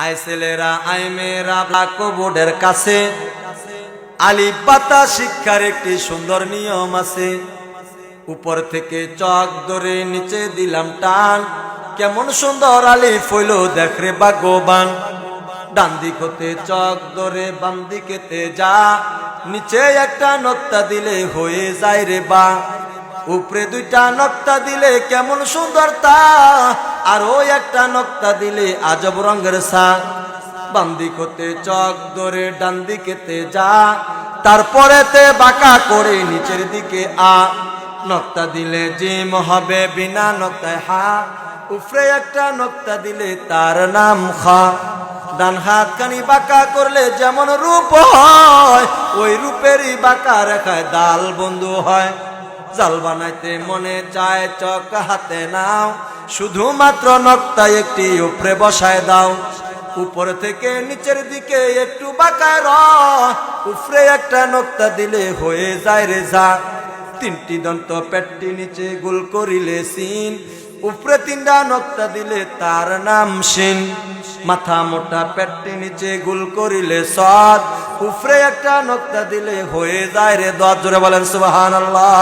আয় ছেলেরা আয় মেয়েরা ব্ল্যাকবোর্ডের কাছে আলিফ বাতা শিক্ষার একটি সুন্দর নিয়ম আছে। উপর থেকে চক ধরে নিচে দিলাম টান, কেমন সুন্দর আলিফ হইল দেখরে ভাগ্যবান। ডান দিক হতে চক ধরে বাম দিকেতে যা, নিচে একটা নক্তা দিলে হয়ে যায় রে বা। উপরে দুইটা নক্তা দিলে কেমন সুন্দর তা, আর ওই একটা নক্তা দিলে আজব রঙের সা। বাম দিক হতে চক ধরে ডান দিকেতে যা, তারপরেতে বাঁকা করে নিচের দিকে আ। নক্তা দিলে জিম হবে বিনা নক্তায় হা, উপরে একটা নক্তা দিলে তার নাম খা। ডান হাত কানি বাঁকা করলে যেমন রূপ হয়, ওই রূপেরই বাঁকা রেখায় দাল বন্ধু হয়। জাল বানাইতে মনে চায় চক হাতে নাও, শুধুমাত্র নক্তা একটি উপরে বসায় দাও। উপর থেকে নিচের দিকে একটু বাঁকায় উপরে একটা নক্তা দিলে হয়ে যায় রে যা। তিনটি দন্ত পেটটি নিচে গোল করিলে সিন, উপরে তিনটা নক্তা দিলে তার নাম সিন। মাথা মোটা পেটটি নিচে গোল করিলে সদ, উপরে একটা নক্তা দিলে হয়ে যায় রে দদ। জোরে বলেন সুবহানাল্লাহ।